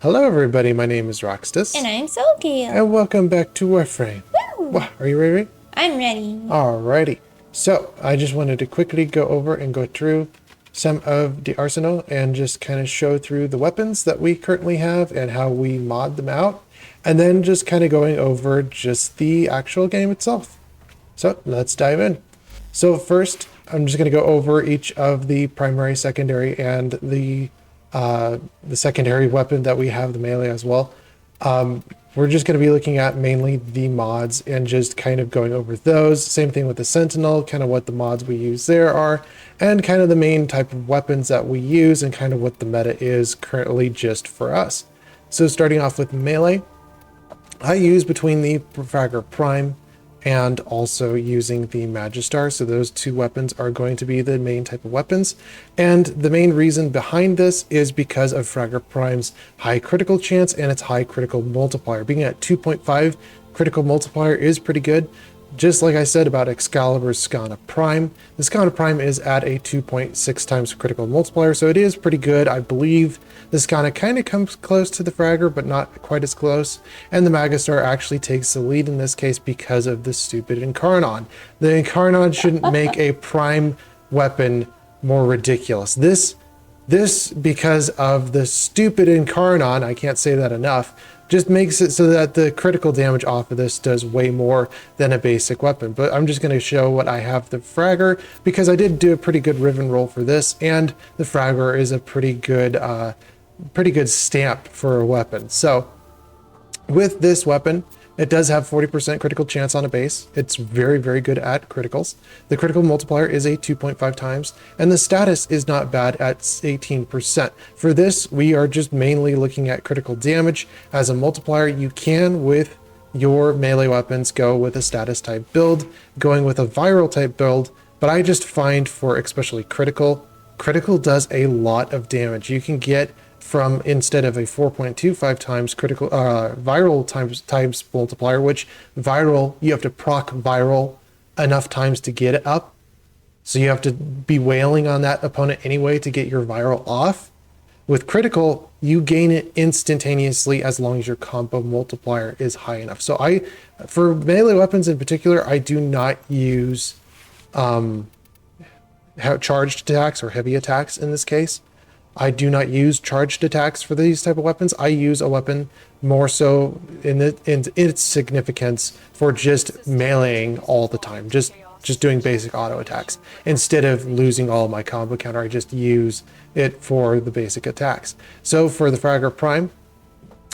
Hello everybody, my name is Roxtus. And I'm Soulkill. And welcome back to Warframe. Woo! Are you ready? I'm ready. Alrighty. So, I just wanted to quickly go through some of the arsenal and just kind of show through the weapons that we currently have and how we mod them out. And then just kind of going over just the actual game itself. So, let's dive in. So first, I'm just going to go over each of the primary, secondary, and the secondary weapon that we have, the melee as well. We're just going to be looking at mainly the mods and just kind of going over those. Same thing with the Sentinel, kind of what the mods we use there are, and kind of the main type of weapons that we use and kind of what the meta is currently just for us. So starting off with melee, I use between the Fragger Prime and also using the Magistar. So those two weapons are going to be the main type of weapons. And the main reason behind this is because of Fragger Prime's high critical chance and its high critical multiplier. Being at 2.5 critical multiplier is pretty good. Just like I said about Excalibur's Skana Prime, the Skana Prime is at a 2.6 times critical multiplier, so it is pretty good. I believe the Skana kind of comes close to the Fragger, but not quite as close. And the Magistar actually takes the lead in this case because of the stupid Incarnon. The Incarnon shouldn't make a Prime weapon more ridiculous. This because of the stupid Incarnon, I can't say that enough, just makes it so that the critical damage off of this does way more than a basic weapon. But I'm just going to show what I have the Fragger, because I did do a pretty good Riven roll for this, and the Fragger is a pretty good stamp for a weapon. So with this weapon, it does have 40% critical chance on a base. It's very, very good at criticals. The critical multiplier is a 2.5 times, and the status is not bad at 18%. For this, we are just mainly looking at critical damage. As a multiplier, you can, with your melee weapons, go with a status type build, going with a viral type build, but I just find for especially critical does a lot of damage. You can get from, instead of a 4.25 times critical viral times multiplier, which viral, you have to proc viral enough times to get it up. So you have to be wailing on that opponent anyway to get your viral off. With critical, you gain it instantaneously as long as your combo multiplier is high enough. So for melee weapons in particular, I do not use charged attacks or heavy attacks in this case. I do not use charged attacks for these type of weapons. I use a weapon more so in its significance for just meleeing all the time, just doing basic auto attacks. Instead of losing all of my combo counter, I just use it for the basic attacks. So for the Fragger Prime,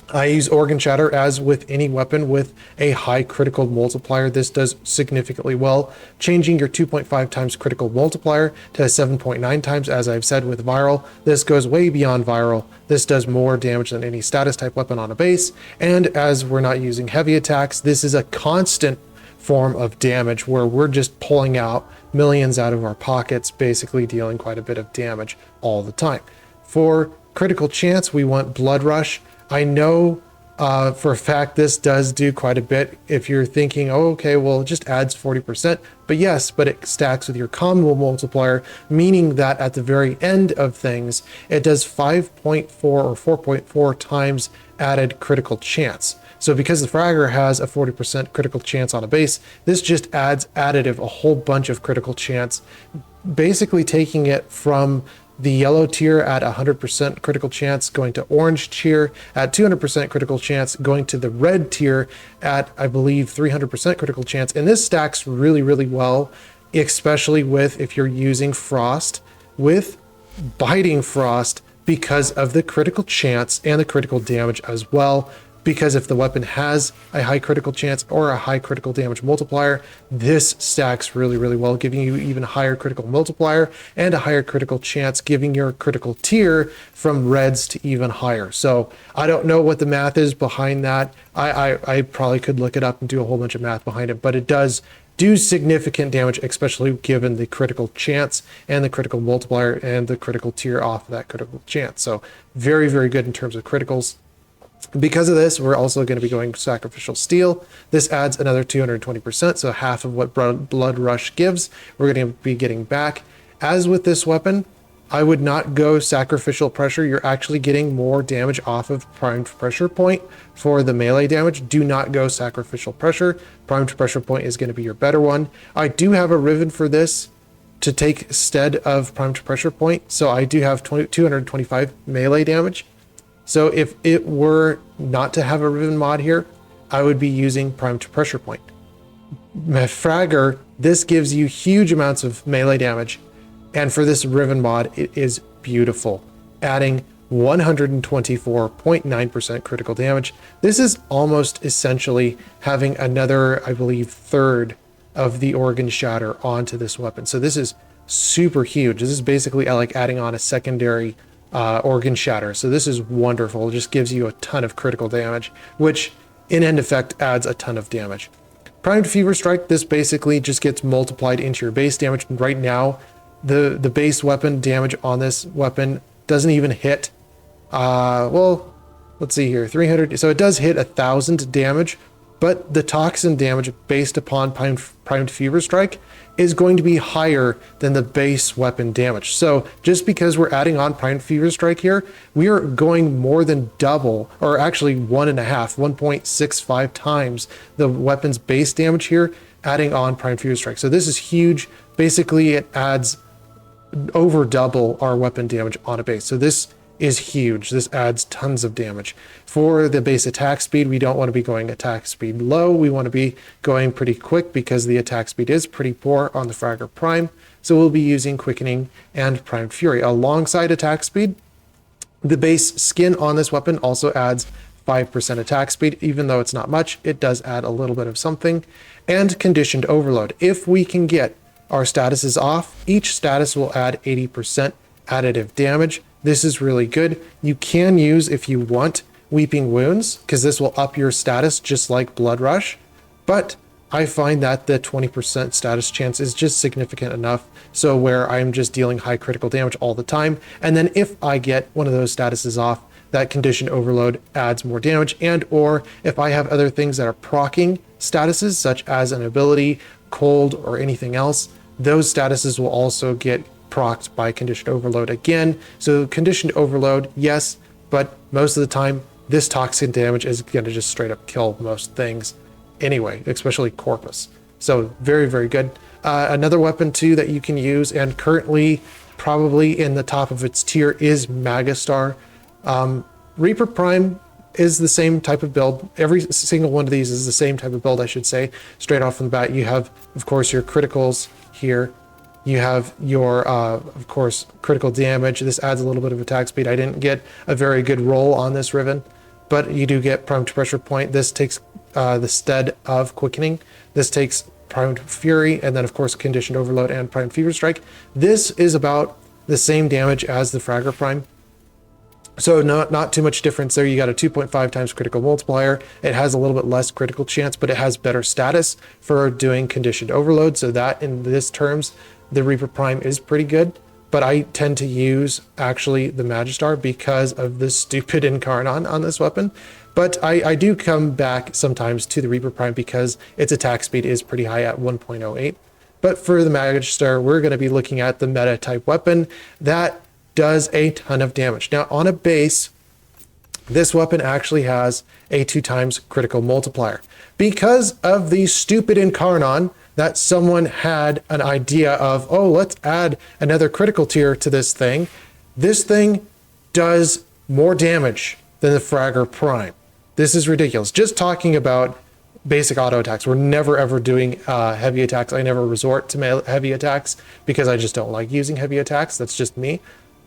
I use Organ Shatter as with any weapon with a high critical multiplier. This does significantly well, changing your 2.5 times critical multiplier to 7.9 times, as I've said with viral. This goes way beyond viral. This does more damage than any status type weapon on a base. And as we're not using heavy attacks, this is a constant form of damage where we're just pulling out millions out of our pockets, basically dealing quite a bit of damage all the time. For critical chance, we want Blood Rush. I know for a fact this does do quite a bit. If you're thinking, oh, okay, well, it just adds 40%. But yes, but it stacks with your combo multiplier, meaning that at the very end of things, it does 5.4 or 4.4 times added critical chance. So because the Fragger has a 40% critical chance on a base, this just adds additive, a whole bunch of critical chance, basically taking it from the yellow tier at 100% critical chance, going to orange tier at 200% critical chance, going to the red tier at, I believe, 300% critical chance. And this stacks really, really well, especially with if you're using Frost with Biting Frost, because of the critical chance and the critical damage as well. Because if the weapon has a high critical chance or a high critical damage multiplier, this stacks really, really well, giving you even higher critical multiplier and a higher critical chance, giving your critical tier from reds to even higher. So I don't know what the math is behind that. I probably could look it up and do a whole bunch of math behind it, but it does do significant damage, especially given the critical chance and the critical multiplier and the critical tier off of that critical chance. So very, very good in terms of criticals. Because of this, we're also going to be going Sacrificial Steel. This adds another 220%, so half of what Blood Rush gives, we're going to be getting back. As with this weapon, I would not go sacrificial pressure. You're actually getting more damage off of primed pressure point for the melee damage. Do not go sacrificial pressure. Primed pressure point is going to be your better one. I do have a riven for this to take instead of primed pressure point. So I do have 225 melee damage. So if it were not to have a riven mod here, I would be using primed pressure point. Fragger, this gives you huge amounts of melee damage. And for this riven mod, it is beautiful, adding 124.9% critical damage. This is almost essentially having another, I believe, third of the organ shatter onto this weapon. So this is super huge. This is basically like adding on a secondary organ shatter. So this is wonderful. It just gives you a ton of critical damage, which in end effect adds a ton of damage. Primed Fever Strike, this basically just gets multiplied into your base damage. Right now, the base weapon damage on this weapon doesn't even hit, well, let's see here, 300. So it does hit 1,000 damage, but the toxin damage based upon primed Fever Strike is going to be higher than the base weapon damage. So just because we're adding on primed Fever Strike here, we are going more than double, or actually 1.65 times the weapon's base damage here, adding on primed Fever Strike. So this is huge. Basically, it adds over double our weapon damage on a base. So this is huge. This adds tons of damage. For the base attack speed, we don't want to be going attack speed low. We want to be going pretty quick because the attack speed is pretty poor on the Fragger Prime. So we'll be using Quickening and Primed Fury. Alongside attack speed, the base skin on this weapon also adds 5% attack speed. Even though it's not much, it does add a little bit of something. And Conditioned Overload. If we can get our statuses off, each status will add 80% additive damage. This is really good. You can use, if you want, Weeping Wounds, because this will up your status just like Blood Rush. But I find that the 20% status chance is just significant enough. So where I'm just dealing high critical damage all the time. And then if I get one of those statuses off, that Conditioned Overload adds more damage. And or if I have other things that are proccing statuses, such as an ability, cold, or anything else, those statuses will also get procced by Conditioned Overload again. So Conditioned Overload, yes, but most of the time this toxin damage is going to just straight up kill most things anyway, especially Corpus. So very, very good. Another weapon too that you can use, and currently probably in the top of its tier, is Magistar. Reaper Prime is the same type of build. Every single one of these is the same type of build, I should say. Straight off from the bat, you have, of course, your criticals here. You have your, of course, critical damage. This adds a little bit of attack speed. I didn't get a very good roll on this Riven, but you do get Primed Pressure Point. This takes the stead of Quickening. This takes Primed Fury, and then, of course, Conditioned Overload and Primed Fever Strike. This is about the same damage as the Fragger Prime. So not too much difference there. You got a 2.5 times critical multiplier. It has a little bit less critical chance, but it has better status for doing Conditioned Overload. So that, in this terms, the Reaper Prime is pretty good. But I tend to use actually the Magistar because of the stupid Incarnon on this weapon. But I do come back sometimes to the Reaper Prime because its attack speed is pretty high at 1.08. But for the Magistar, we're going to be looking at the meta type weapon that does a ton of damage. Now on a base, this weapon actually has a 2 times critical multiplier. Because of the stupid Incarnon that someone had an idea of, oh, let's add another critical tier to this thing does more damage than the Fragger Prime. This is ridiculous. Just talking about basic auto attacks. We're never ever doing heavy attacks. I never resort to heavy attacks because I just don't like using heavy attacks. That's just me.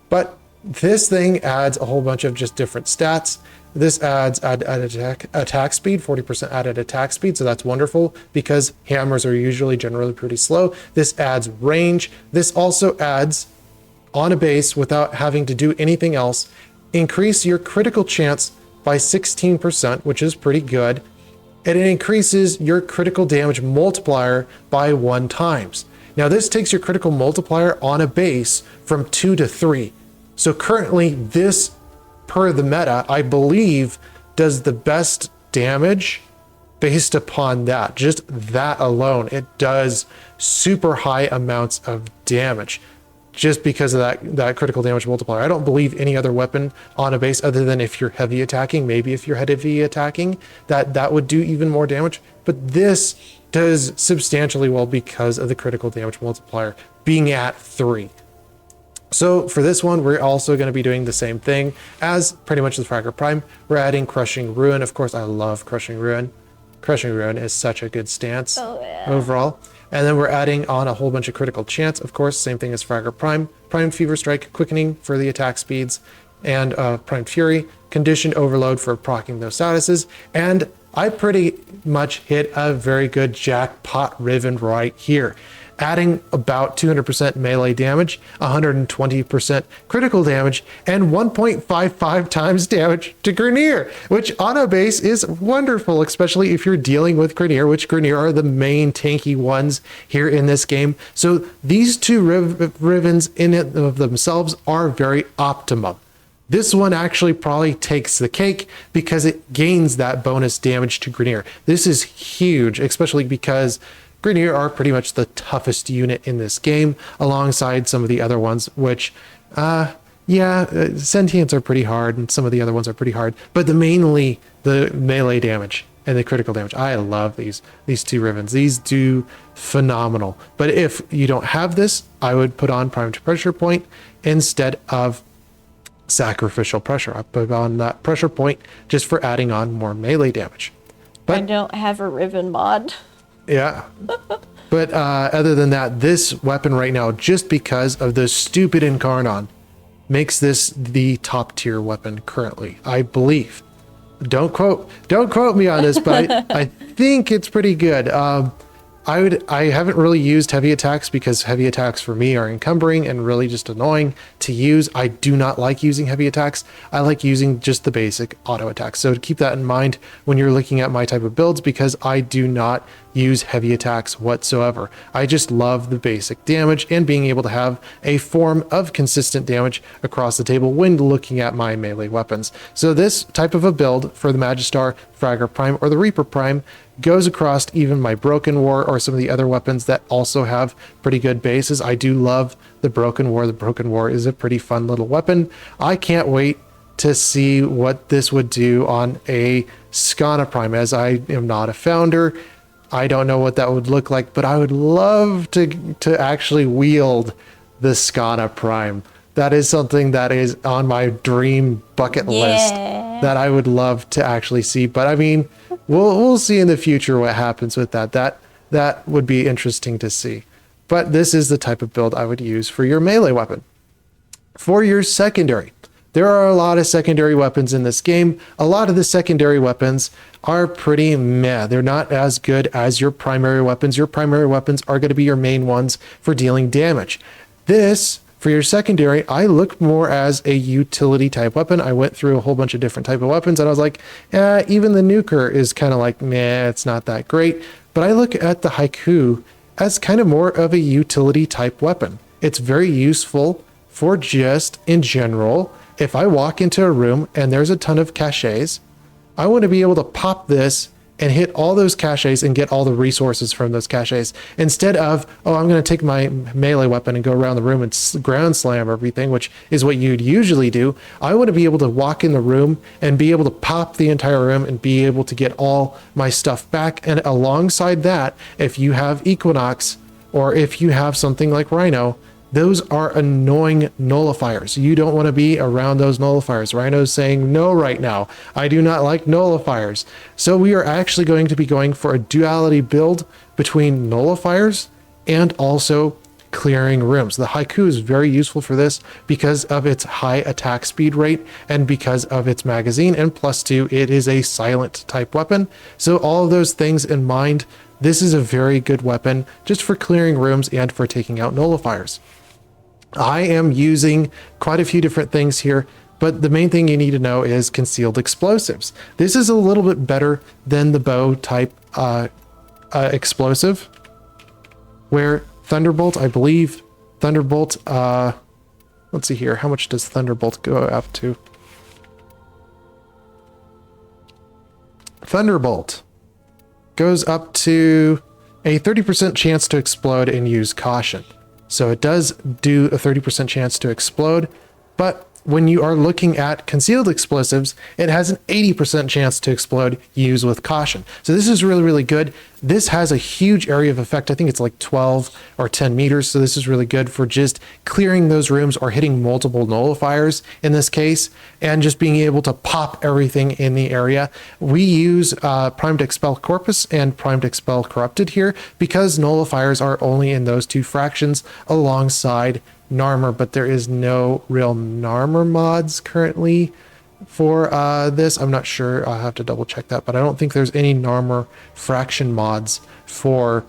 But this thing adds a whole bunch of just different stats. This adds added attack speed, 40% added attack speed. So that's wonderful because hammers are usually generally pretty slow. This adds range. This also adds, on a base without having to do anything else, increase your critical chance by 16%, which is pretty good. And it increases your critical damage multiplier by 1 times. Now this takes your critical multiplier on a base from 2 to 3. So currently this, per the meta, I believe does the best damage based upon that. Just that alone, it does super high amounts of damage. just because of that critical damage multiplier. I don't believe any other weapon on a base, other than if you're heavy attacking, maybe if you're heavy attacking, that would do even more damage. But this does substantially well because of the critical damage multiplier being at 3. So for this one, we're also going to be doing the same thing as pretty much the Fragger Prime. We're adding Crushing Ruin. Of course, I love Crushing Ruin. Crushing Ruin is such a good stance overall. And then we're adding on a whole bunch of critical chance. Of course, same thing as Fragger Prime. Primed Fever Strike, quickening for the attack speeds, and Primed Fury, Conditioned Overload for proccing those statuses. And I pretty much hit a very good jackpot Riven right here, adding about 200% melee damage, 120% critical damage, and 1.55 times damage to Grineer, which on a base is wonderful, especially if you're dealing with Grineer, which Grineer are the main tanky ones here in this game. So these two Rivens in and of themselves are very optimum. This one actually probably takes the cake because it gains that bonus damage to Grineer. This is huge, especially because Grineer are pretty much the toughest unit in this game, alongside some of the other ones, which, Sentients are pretty hard, and some of the other ones are pretty hard, but mainly the melee damage and the critical damage. I love these two Rivens. These do phenomenal. But if you don't have this, I would put on Primed Pressure Point instead of Sacrificial Pressure. I put on that Pressure Point just for adding on more melee damage. But I don't have a Riven mod. Yeah. But other than that, this weapon right now, just because of the stupid Incarnon, makes this the top tier weapon currently, I believe. Don't quote me on this, but I think it's pretty good. I haven't really used heavy attacks because heavy attacks for me are encumbering and really just annoying to use. I do not like using heavy attacks. I like using just the basic auto attacks. So keep that in mind when you're looking at my type of builds, because I do not use heavy attacks whatsoever. I just love the basic damage and being able to have a form of consistent damage across the table when looking at my melee weapons. So this type of a build for the Magistar, Fragger Prime, or the Reaper Prime goes across even my Broken War or some of the other weapons that also have pretty good bases. I do love the Broken War. The Broken War is a pretty fun little weapon. I can't wait to see what this would do on a Skana Prime, as I am not a founder. I don't know what that would look like, but I would love to actually wield the Skana Prime. That is something that is on my dream bucket list that I would love to actually see. But I mean, we'll see in the future what happens with that. That would be interesting to see. But this is the type of build I would use for your melee weapon. For your secondary, there are a lot of secondary weapons in this game. A lot of the secondary weapons are pretty meh. They're not as good as your primary weapons. Your primary weapons are going to be your main ones for dealing damage. This, for your secondary, I look more as a utility type weapon. I went through a whole bunch of different type of weapons and I was like, even the nuker is kind of like, meh, it's not that great. But I look at the Haiku as kind of more of a utility type weapon. It's very useful for just in general. If I walk into a room and there's a ton of caches, I want to be able to pop this and hit all those caches and get all the resources from those caches, instead of, oh, I'm going to take my melee weapon and go around the room and ground slam everything, which is what you'd usually do. I want to be able to walk in the room and be able to pop the entire room and be able to get all my stuff back. And alongside that, if you have Equinox or if you have something like Rhino, those are annoying nullifiers. You don't want to be around those nullifiers. Rhino's saying no right now. I do not like nullifiers. So we are actually going to be going for a duality build between nullifiers and also clearing rooms. The Haiku is very useful for this because of its high attack speed rate and because of its magazine, and +2, it is a silent type weapon. So all of those things in mind, this is a very good weapon just for clearing rooms and for taking out nullifiers. I am using quite a few different things here, but the main thing you need to know is concealed explosives. This is a little bit better than the bow type explosive, where Thunderbolt, I believe Thunderbolt, let's see here, how much does Thunderbolt go up to? Thunderbolt goes up to a 30% chance to explode and use caution. So it does do a 30% chance to explode, but when you are looking at concealed explosives, it has an 80% chance to explode. Use with caution. So this is really, really good. This has a huge area of effect. I think it's like 12 or 10 meters. So this is really good for just clearing those rooms or hitting multiple nullifiers in this case, and just being able to pop everything in the area. We use Primed Expel Corpus and Primed Expel Corrupted here because nullifiers are only in those two fractions alongside Narmer, but there is no real Narmer mods currently for this. I'm not sure. I'll have to double check that, but I don't think there's any Narmer fraction mods for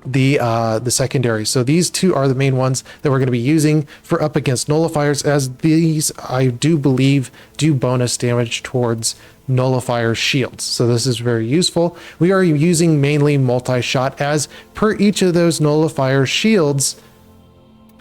the secondary. So these two are the main ones that we're going to be using for up against nullifiers, as these I do believe do bonus damage towards nullifier shields. So this is very useful. We are using mainly multi-shot, as per each of those nullifier shields,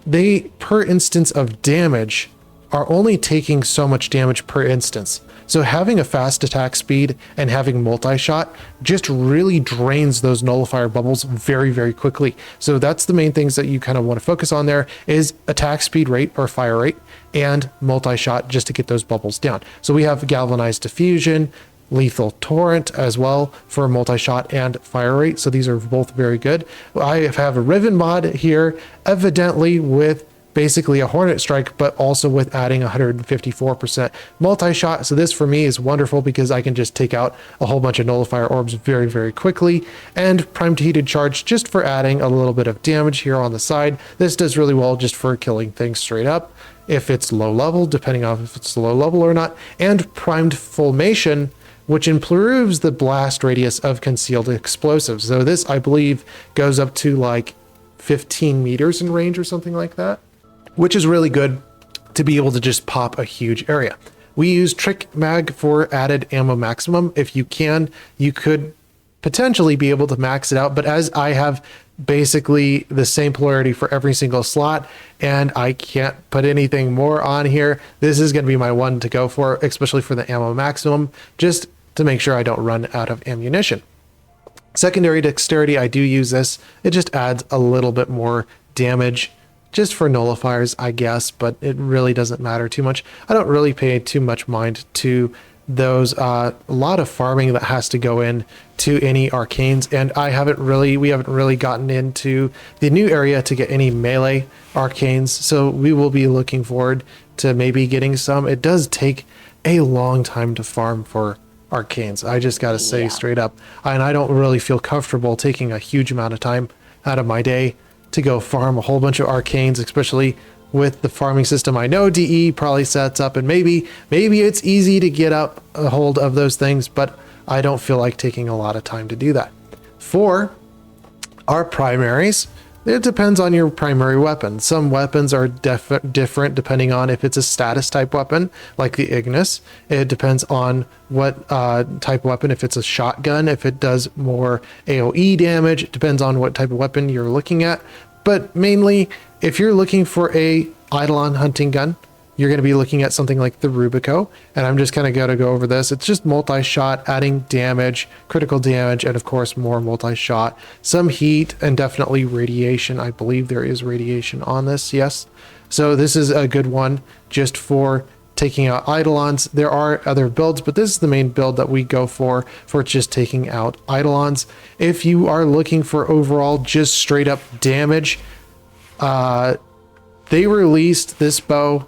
they per instance of damage are only taking so much damage per instance. So having a fast attack speed and having multi-shot just really drains those nullifier bubbles very, very quickly. So that's the main things that you kind of want to focus on there, is attack speed rate or fire rate and multi-shot, just to get those bubbles down. So we have galvanized diffusion, lethal torrent as well for multi-shot and fire rate. So these are both very good. I have a Riven mod here, evidently with basically a Hornet Strike, but also with adding 154% multi-shot. So this for me is wonderful because I can just take out a whole bunch of nullifier orbs very, very quickly. And Primed Heated Charge just for adding a little bit of damage here on the side. This does really well just for killing things straight up if it's low level, depending on if it's low level or not. And Primed Fulmation, which improves the blast radius of concealed explosives. So this, I believe, goes up to like 15 meters in range or something like that, which is really good to be able to just pop a huge area. We use Trick Mag for added ammo maximum. If you can, you could potentially be able to max it out, but as I have basically the same polarity for every single slot and I can't put anything more on here, this is going to be my one to go for, especially for the ammo maximum, just to make sure I don't run out of ammunition. Secondary dexterity, I do use this. It just adds a little bit more damage just for nullifiers, I guess, but it really doesn't matter too much. I don't really pay too much mind to those. A lot of farming that has to go in to any arcanes, and we haven't really gotten into the new area to get any melee arcanes, so we will be looking forward to maybe getting some. It does take a long time to farm for arcanes, I just gotta say straight up, and I don't really feel comfortable taking a huge amount of time out of my day to go farm a whole bunch of arcanes, especially with the farming system I know DE probably sets up, and maybe it's easy to get up a hold of those things, but I don't feel like taking a lot of time to do that. For our primaries, it depends on your primary weapon. Some weapons are different depending on if it's a status type weapon, like the Ignis. It depends on what type of weapon. If it's a shotgun, if it does more AoE damage, it depends on what type of weapon you're looking at. But mainly, if you're looking for a Eidolon hunting gun, you're going to be looking at something like the Rubico, and I'm just kind of going to go over this. It's just multi-shot, adding damage, critical damage, and of course more multi-shot, some heat, and definitely radiation. I believe there is radiation on this, yes. So this is a good one just for taking out Eidolons. There are other builds, but this is the main build that we go for just taking out Eidolons. If you are looking for overall just straight up damage, they released this bow.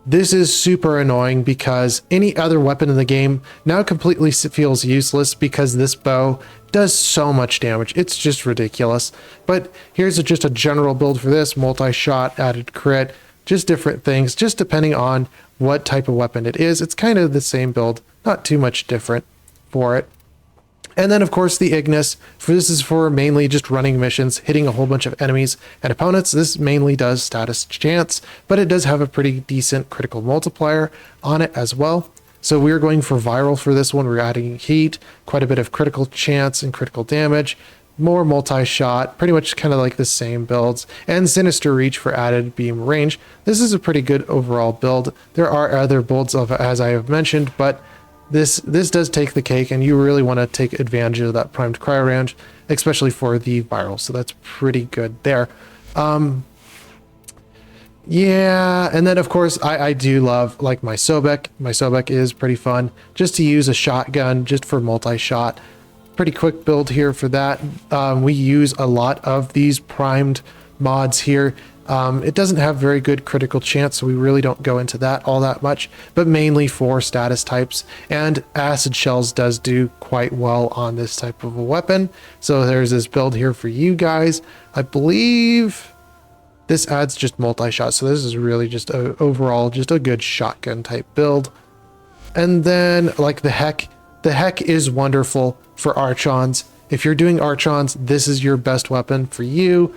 This is super annoying because any other weapon in the game now completely feels useless because this bow does so much damage. It's just ridiculous. But here's just a general build for this: multi-shot, added crit, just different things, just depending on what type of weapon it is. It's kind of the same build, not too much different for it. And then of course the Ignis, this is for mainly just running missions, hitting a whole bunch of enemies and opponents. This mainly does status chance, but it does have a pretty decent critical multiplier on it as well. So we're going for viral for this one. We're adding heat, quite a bit of critical chance and critical damage, more multi-shot, pretty much kind of like the same builds, and sinister reach for added beam range. This is a pretty good overall build. There are other builds of, as I have mentioned, but this does take the cake, and you really want to take advantage of that primed cryo range, especially for the viral. So that's pretty good there. Yeah, and then of course I do love like my Sobek. My Sobek is pretty fun just to use a shotgun just for multi-shot. Pretty quick build here for that. We use a lot of these primed mods here. It doesn't have very good critical chance, so we really don't go into that all that much, but mainly for status types. And acid shells does do quite well on this type of a weapon. So there's this build here for you guys. I believe this adds just multi-shot, so this is really just overall just a good shotgun type build. And then like the heck is wonderful for archons. If you're doing archons, this is your best weapon for you.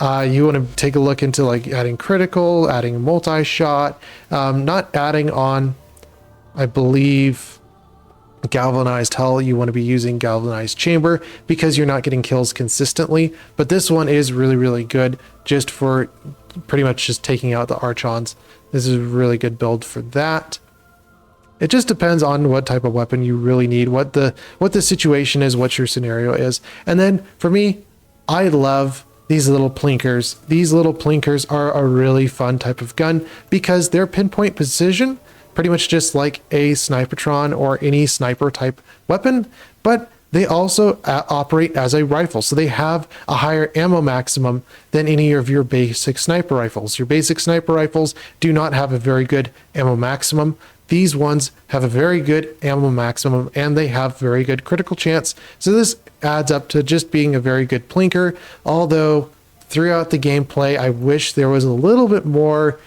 You want to take a look into like adding critical, adding multi-shot, not adding on, I believe, galvanized hull. You want to be using galvanized chamber because you're not getting kills consistently, but this one is really good just for pretty much just taking out the archons. This is a really good build for that. It just depends on what type of weapon you really need, what the situation is, what your scenario is. And then for me, I love these little plinkers. These little plinkers are a really fun type of gun because they're pinpoint precision, pretty much just like a Snipertron or any sniper type weapon, but they also operate as a rifle. So they have a higher ammo maximum than any of your basic sniper rifles. Your basic sniper rifles do not have a very good ammo maximum. These ones have a very good ammo maximum and they have very good critical chance. So this adds up to just being a very good plinker. Although throughout the gameplay, I wish there was a little bit more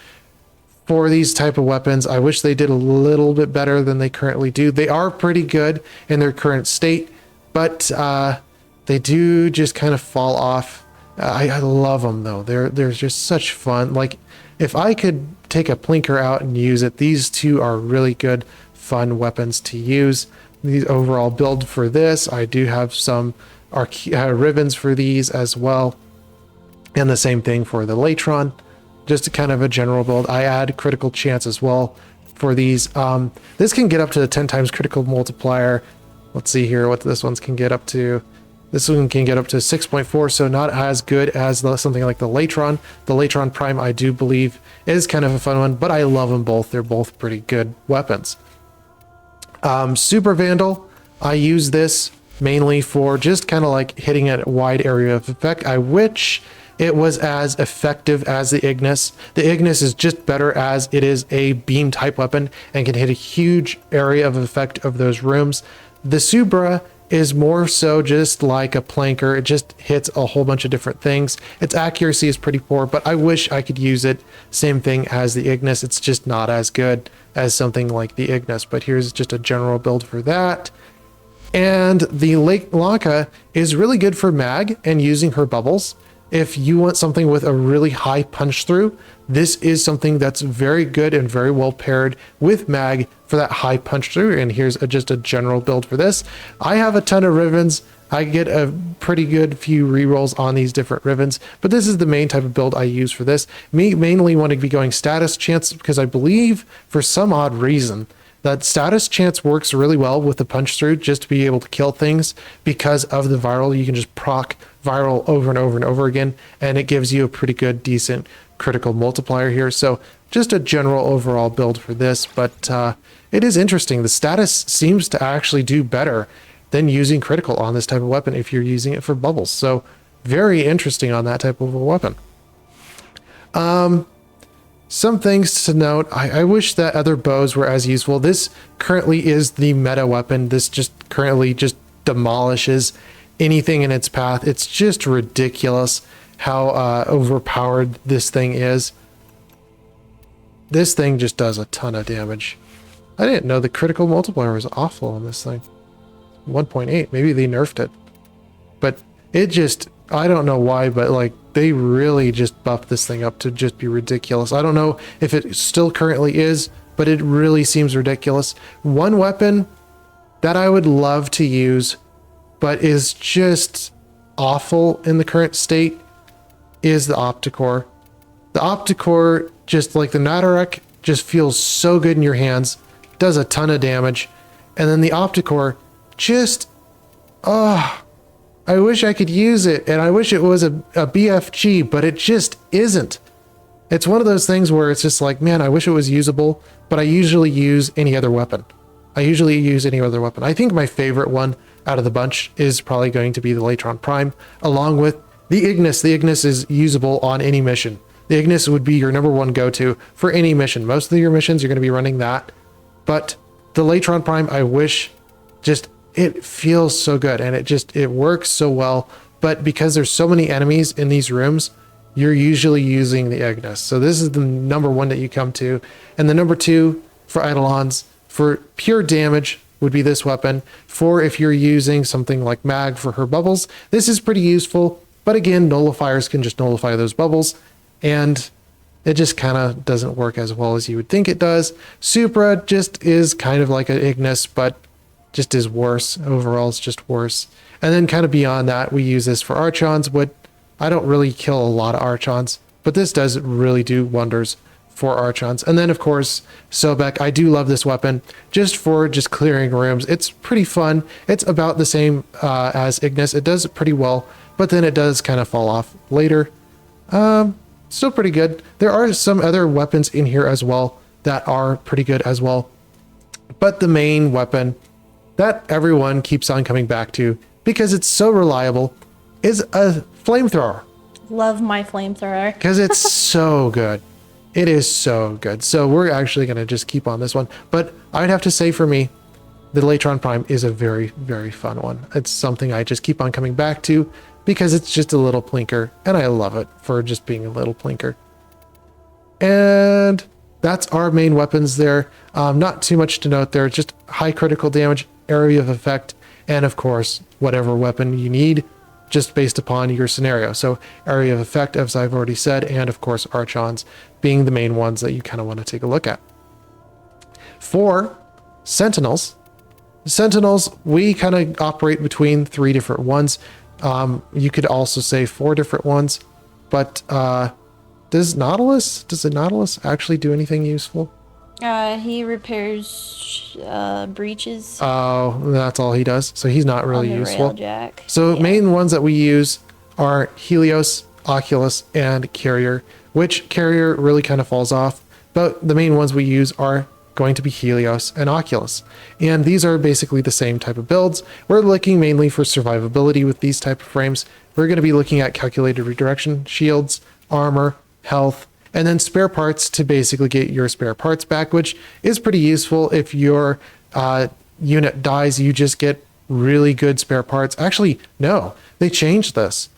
for these type of weapons. I wish they did a little bit better than they currently do. They are pretty good in their current state, but they do just kind of fall off. I love them though. They're just such fun. Like if I could take a plinker out and use it, these two are really good, fun weapons to use. The overall build for this, I do have some ribbons for these as well, and the same thing for the Latron. Just kind of a general build. I add critical chance as well for these. This can get up to 10 times critical multiplier. Let's see here what this one's can get up to. This one can get up to 6.4, so not as good as something like the Latron. The Latron Prime, I do believe, is kind of a fun one, but I love them both. They're both pretty good weapons. Super Vandal, I use this mainly for just kind of like hitting a wide area of effect. I wish it was as effective as the Ignis. The Ignis is just better as it is a beam type weapon and can hit a huge area of effect of those rooms. The Subra is more so just like a planker. It just hits a whole bunch of different things. Its accuracy is pretty poor, but I wish I could use it. Same thing as the Ignis. It's just not as good as something like the Ignis, but here's just a general build for that. And the Lake Lanka is really good for mag and using her bubbles. If you want something with a really high punch through, this is something that's very good and very well paired with mag for that high punch through. And here's just a general build for this. I have a ton of ribbons. I get a pretty good few rerolls on these different ribbons, but this is the main type of build I use for this. Me mainly want to be going status chance because I believe for some odd reason that status chance works really well with the punch through just to be able to kill things because of the viral. You can just proc viral over and over and over again, and it gives you a pretty good, decent critical multiplier here. So just a general overall build for this, but it is interesting. The status seems to actually do better than using critical on this type of weapon if you're using it for bubbles. So very interesting on that type of a weapon. Some things to note. I wish that other bows were as useful. This currently is the meta weapon. This just currently just demolishes anything in its path. It's just ridiculous how overpowered this thing is. This thing just does a ton of damage. I didn't know the critical multiplier was awful on this thing. 1.8. Maybe they nerfed it. But it just, I don't know why, but like they really just buffed this thing up to just be ridiculous. I don't know if it still currently is, but it really seems ridiculous. One weapon that I would love to use, but is just awful in the current state, is the Opticore. The Opticore, just like the Natarek, just feels so good in your hands, does a ton of damage, and then the Opticore just, I wish I could use it, and I wish it was a BFG, but it just isn't. It's one of those things where it's just like, man, I wish it was usable, but I usually use any other weapon. I think my favorite one out of the bunch is probably going to be the Latron Prime, along with the Ignis. The Ignis is usable on any mission. The Ignis would be your number one go-to for any mission. Most of your missions, you're going to be running that. But the Latron Prime, I wish, just, it feels so good, and it works so well. But because there's so many enemies in these rooms, you're usually using the Ignis. So this is the number one that you come to. And the number two for Eidolons, for pure damage, would be this weapon. For if you're using something like Mag for her bubbles, this is pretty useful. But again, nullifiers can just nullify those bubbles, and it just kind of doesn't work as well as you would think it does. Supra just is kind of like an Ignis, but just is worse. Overall, it's just worse. And then kind of beyond that, we use this for Archons, but I don't really kill a lot of Archons, but this does really do wonders for Archons. And then, of course, Sobek. I do love this weapon just for just clearing rooms. It's pretty fun. It's about the same as Ignis. It does it pretty well, but then it does kind of fall off later. Still pretty good. There are some other weapons in here as well that are pretty good as well. But the main weapon that everyone keeps on coming back to, because it's so reliable, is a flamethrower. Love my flamethrower. Because it's so good. It is so good. So we're actually going to just keep on this one. But I'd have to say for me, the Latron Prime is a very, very fun one. It's something I just keep on coming back to because it's just a little plinker. And I love it for just being a little plinker. And that's our main weapons there. Not too much to note there. Just high critical damage, area of effect, and of course, whatever weapon you need, just based upon your scenario. So area of effect, as I've already said, and of course Archons being the main ones that you kind of want to take a look at. For Sentinels, we kind of operate between 3 different ones. You could also say 4 different ones, but does the Nautilus actually do anything useful? He repairs breaches Oh, that's all he does. So he's not really on the useful. railjack. So Yeah. main ones that we use are Helios, Oculus, and Carrier, which Carrier really kind of falls off. But the main ones we use are going to be Helios and Oculus. And these are basically the same type of builds. We're looking mainly for survivability with these type of frames. We're going to be looking at calculated redirection, shields, armor, health, and then spare parts to basically get your spare parts back, which is pretty useful. If your unit dies, you just get really good spare parts. Actually, no, they changed this.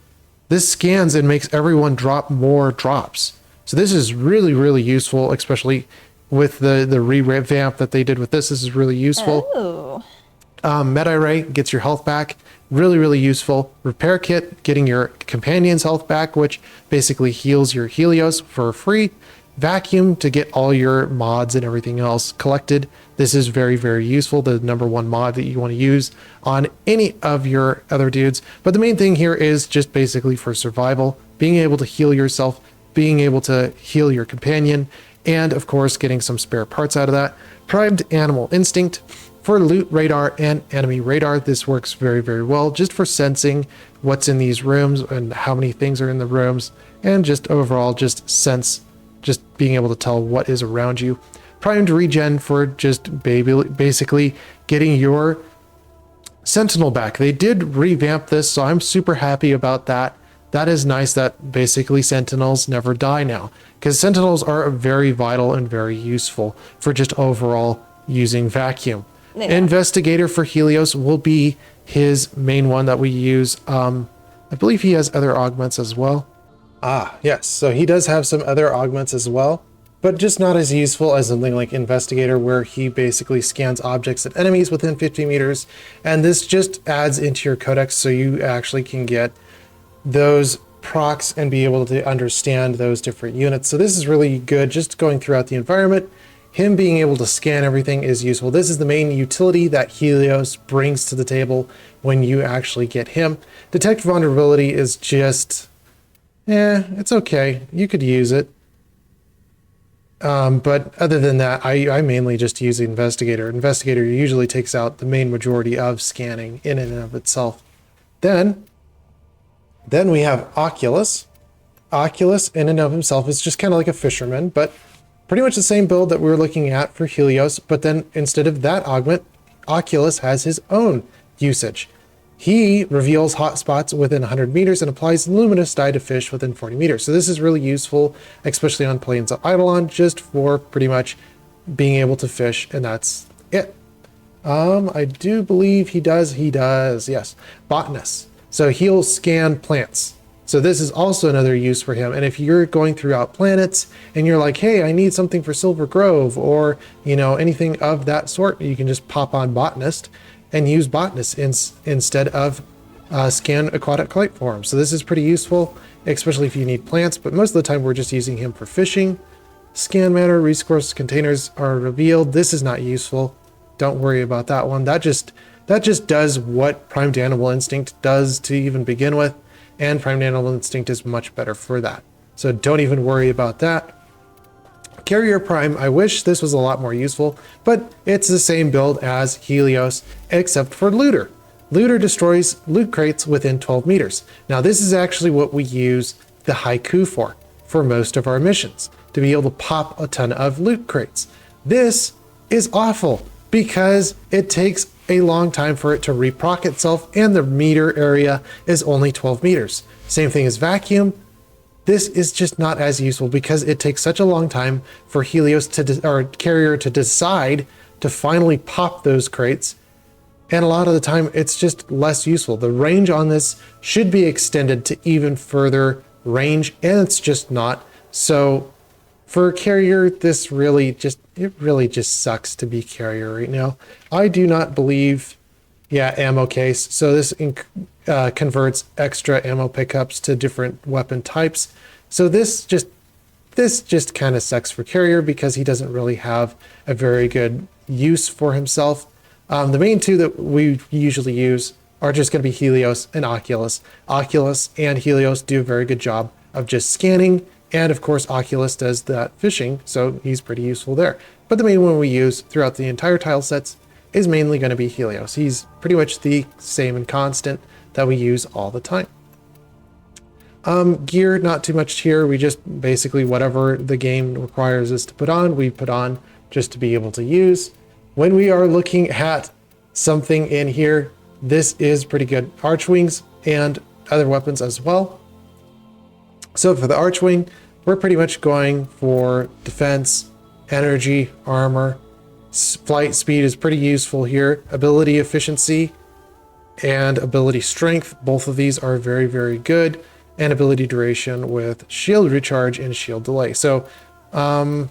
This scans and makes everyone drop more drops. So this is really, really useful, especially with the revamp that they did with this. This is really useful. Oh. Meta Ray gets your health back. Really, really useful. Repair Kit, getting your companion's health back, which basically heals your Helios for free. Vacuum to get all your mods and everything else collected. This is very, very useful. The number one mod that you want to use on any of your other dudes. But the main thing here is just basically for survival, being able to heal yourself, being able to heal your companion, and of course, getting some spare parts out of that. Primed Animal Instinct. For loot radar and enemy radar, this works very, very well just for sensing what's in these rooms and how many things are in the rooms, and just overall just sense, just being able to tell what is around you. Primed Regen for just basically getting your Sentinel back. They did revamp this, so I'm super happy about that. That is nice that basically Sentinels never die now, because Sentinels are very vital and very useful for just overall using vacuum. Yeah. Investigator for Helios will be his main one that we use. I believe he has other augments as well. Ah, yes. So he does have some other augments as well, but just not as useful as something like Investigator, where he basically scans objects and enemies within 50 meters. And this just adds into your codex so you actually can get those procs and be able to understand those different units. So this is really good just going throughout the environment. Him being able to scan everything is useful. This is the main utility that Helios brings to the table when you actually get him. Detect vulnerability is just, it's okay. You could use it. But other than that, I mainly just use Investigator. Investigator usually takes out the main majority of scanning in and of itself. Then we have Oculus. Oculus in and of himself is just kind of like a fisherman, but pretty much the same build that we were looking at for Helios, but then instead of that augment, Oculus has his own usage. He reveals hotspots within 100 meters and applies luminous dye to fish within 40 meters. So this is really useful, especially on plains of Eidolon, just for pretty much being able to fish, and that's it. I do believe he does, yes. Botanist. So he'll scan plants. So this is also another use for him. And if you're going throughout planets and you're like, hey, I need something for Silver Grove or, you know, anything of that sort, you can just pop on Botanist and use Botanist instead of scan aquatic life forms. So this is pretty useful, especially if you need plants, but most of the time we're just using him for fishing. Scan matter, resource containers are revealed. This is not useful. Don't worry about that one. That just does what Primed Animal Instinct does to even begin with. And Primed Animal Instinct is much better for that. So don't even worry about that. Carrier Prime, I wish this was a lot more useful, but it's the same build as Helios, except for Looter. Looter destroys loot crates within 12 meters. Now this is actually what we use the Haiku for most of our missions, to be able to pop a ton of loot crates. This is awful because it takes a long time for it to reproc itself, and the meter area is only 12 meters. Same thing as vacuum. This is just not as useful because it takes such a long time for Helios or Carrier to decide to finally pop those crates. And a lot of the time it's just less useful. The range on this should be extended to even further range, and it's just not. So for Carrier, this really just sucks to be Carrier right now. I do not believe, yeah, ammo case. So this converts extra ammo pickups to different weapon types. So this just kind of sucks for Carrier because he doesn't really have a very good use for himself. The main two that we usually use are just going to be Helios and Oculus. Oculus and Helios do a very good job of just scanning. And of course, Oculus does that fishing, so he's pretty useful there. But the main one we use throughout the entire tile sets is mainly going to be Helios. He's pretty much the same and constant that we use all the time. Gear, not too much here. We just basically whatever the game requires us to put on, we put on just to be able to use. When we are looking at something in here, this is pretty good. Archwings and other weapons as well. So for the Archwing, we're pretty much going for defense, energy, armor. Flight speed is pretty useful here. Ability efficiency and ability strength. Both of these are very, very good. And ability duration with shield recharge and shield delay. So, that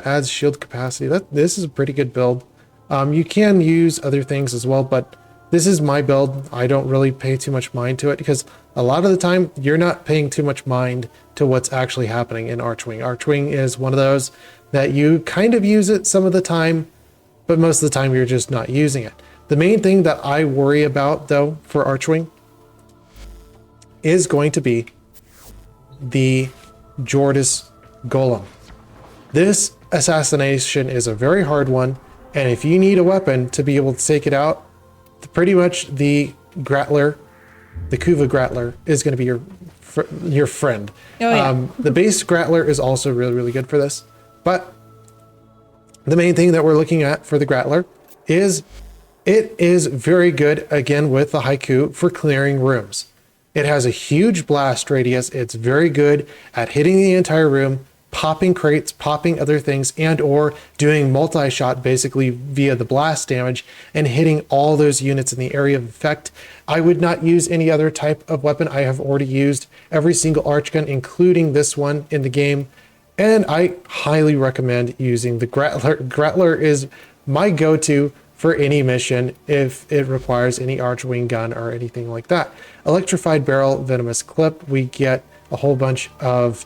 adds shield capacity. This is a pretty good build. You can use other things as well, but this is my build. I don't really pay too much mind to it because a lot of the time you're not paying too much mind to what's actually happening in Archwing. Archwing is one of those that you kind of use it some of the time, but most of the time you're just not using it. The main thing that I worry about though for Archwing is going to be the Jordis Golem. This assassination is a very hard one, and if you need a weapon to be able to take it out, pretty much the Grattler, the Kuva Grattler, is going to be your friend. Oh, yeah. The base Grattler is also really, really good for this. But the main thing that we're looking at for the Grattler is it is very good, again, with the Haiku for clearing rooms. It has a huge blast radius. It's very good at hitting the entire room, popping crates, popping other things, and or doing multi-shot basically via the blast damage and hitting all those units in the area of effect. I would not use any other type of weapon. I have already used every single arch gun, including this one in the game, and I highly recommend using the Grattler. Grattler is my go-to for any mission if it requires any archwing gun or anything like that. Electrified barrel, venomous clip, we get a whole bunch of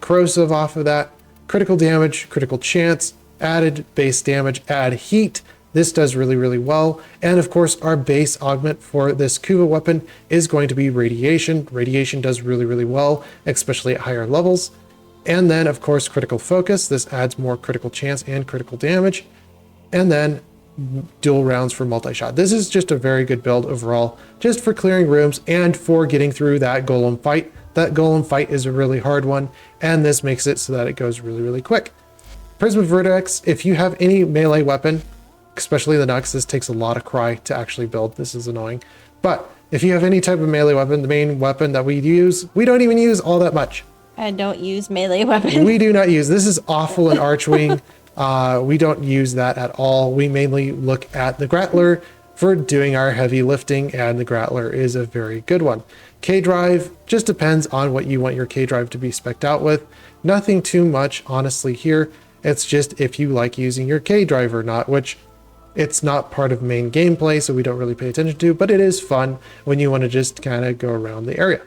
corrosive off of that, critical damage, critical chance, added base damage, add heat. This does really, really well. And of course, our base augment for this Kuva weapon is going to be radiation. Radiation does really, really well, especially at higher levels. And then of course, critical focus. This adds more critical chance and critical damage. And then dual rounds for multi-shot. This is just a very good build overall, just for clearing rooms and for getting through that golem fight that golem fight is a really hard one, and this makes it so that it goes really, really quick. Prism Vertex, if you have any melee weapon, especially the Nux, this takes a lot of cry to actually build. This is annoying. But if you have any type of melee weapon, the main weapon that we use, we don't even use all that much. I don't use melee weapons. We do not use. This is awful in Archwing. We don't use that at all. We mainly look at the Grattler for doing our heavy lifting, and the Grattler is a very good one. K-Drive just depends on what you want your K-Drive to be spec'd out with. Nothing too much, honestly, here. It's just if you like using your K-Drive or not, which it's not part of main gameplay, so we don't really pay attention to, but it is fun when you want to just kind of go around the area.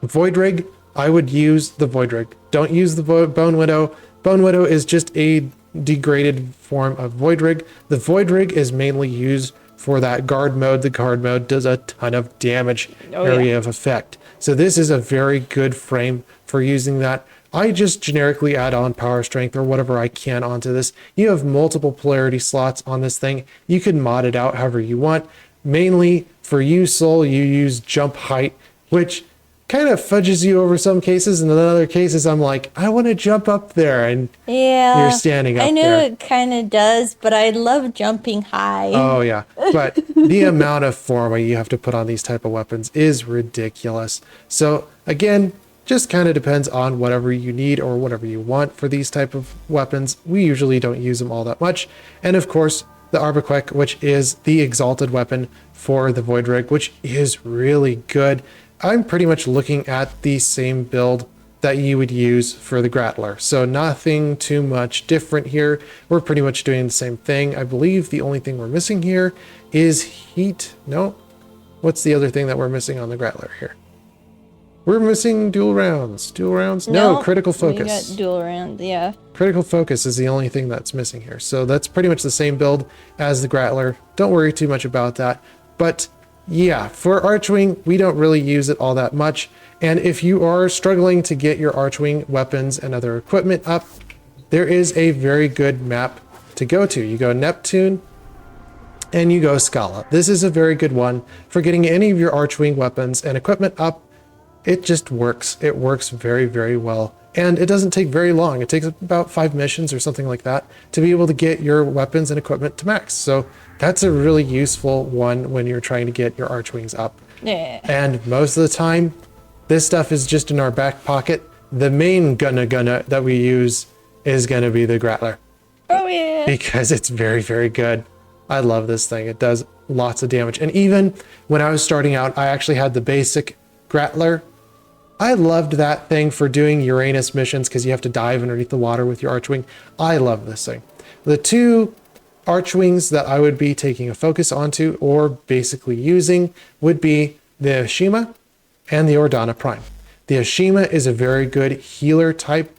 Void Rig, I would use the Void Rig. Don't use the Bone Widow. Bone Widow is just a degraded form of Void Rig. The Void Rig is mainly used for that guard mode. The guard mode does a ton of damage area of effect. So this is a very good frame for using that. I just generically add on power strength or whatever I can onto this. You have multiple polarity slots on this thing. You can mod it out however you want. Mainly for you, Soul, you use jump height, which kind of fudges you over some cases, and in other cases I'm like, I want to jump up there, and Yeah, you're standing up I know there. it kind of does, but I love jumping high. Oh yeah, but the amount of forma you have to put on these type of weapons is ridiculous. So again, just kind of depends on whatever you need or whatever you want for these type of weapons. We usually don't use them all that much. And of course, the Arbaquek, which is the exalted weapon for the Void Rig, which is really good. I'm pretty much looking at the same build that you would use for the Grattler. So nothing too much different here. We're pretty much doing the same thing. I believe the only thing we're missing here is heat. No, what's the other thing that we're missing on the Grattler here? We're missing dual rounds. Dual rounds? No, critical focus. We got dual rounds, yeah. Critical focus is the only thing that's missing here. So that's pretty much the same build as the Grattler. Don't worry too much about that. But yeah, for Archwing, we don't really use it all that much. And if you are struggling to get your Archwing weapons and other equipment up, there is a very good map to go to. You go Neptune and you go Scala. This is a very good one for getting any of your Archwing weapons and equipment up. It just works. It works very, very well. And it doesn't take very long. It takes about 5 missions or something like that to be able to get your weapons and equipment to max. So that's a really useful one when you're trying to get your Archwings up. Yeah. And most of the time, this stuff is just in our back pocket. The main gunna that we use is going to be the Grattler. Oh, yeah. Because it's very, very good. I love this thing. It does lots of damage. And even when I was starting out, I actually had the basic Grattler. I loved that thing for doing Uranus missions because you have to dive underneath the water with your Archwing. I love this thing. The two Archwings that I would be taking a focus onto or basically using would be the Ashima and the Ordana Prime. The Ashima is a very good healer type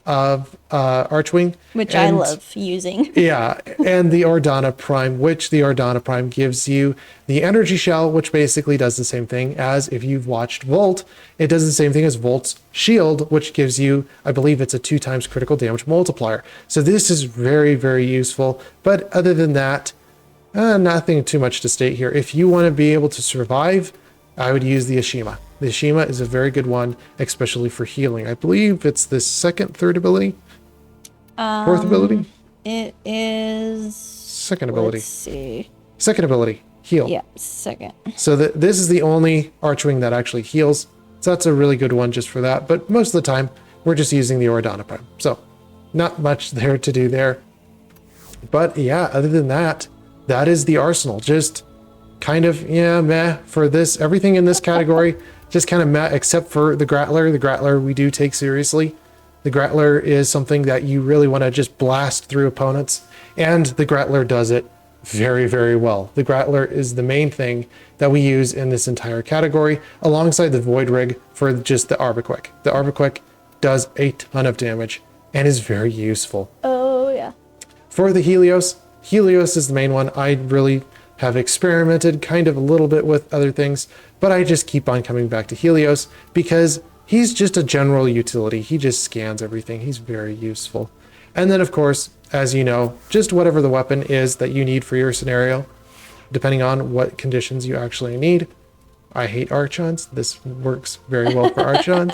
of Archwing. Which I love using. Yeah, and the Ordana Prime, which the Ordana Prime gives you the energy shell, which basically does the same thing as if you've watched Volt. It does the same thing as Volt's shield, which gives you, I believe it's a 2 times critical damage multiplier. So this is very, very useful. But other than that, nothing too much to state here. If you want to be able to survive, I would use the Ashima. The Ashima is a very good one, especially for healing. I believe it's the third ability? Fourth ability? It is... Second ability. Let's see. Second ability, heal. Yeah, second. So this is the only Archwing that actually heals. So that's a really good one just for that. But most of the time, we're just using the Ordana Prime. So not much there to do there. But yeah, other than that, that is the arsenal. Just kind of, yeah, meh for this. Everything in this category, just kind of meh, except for the Grattler. The Grattler we do take seriously. The Grattler is something that you really want to just blast through opponents. And the Grattler does it very, very well. The Grattler is the main thing that we use in this entire category, alongside the Void Rig for just the Arbaquek. The Arbaquek does a ton of damage and is very useful. Oh, yeah. For the Helios, Helios is the main one. I really have experimented kind of a little bit with other things, but I just keep on coming back to Helios because he's just a general utility. He just scans everything. He's very useful. And then, of course, as you know, just whatever the weapon is that you need for your scenario, depending on what conditions you actually need. I hate Archons. This works very well for Archons.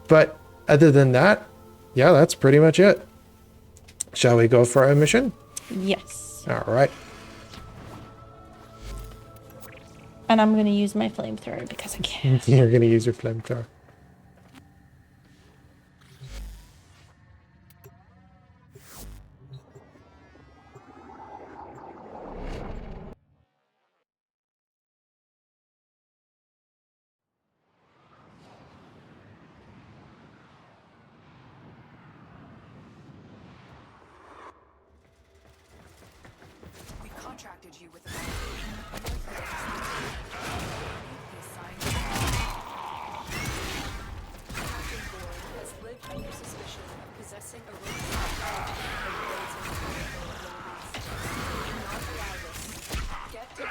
But other than that, yeah, that's pretty much it. Shall we go for a mission? Yes. All right. And I'm going to use my flamethrower because I can. You're going to use your flamethrower. We contracted you with has lived under suspicion of possessing a Get to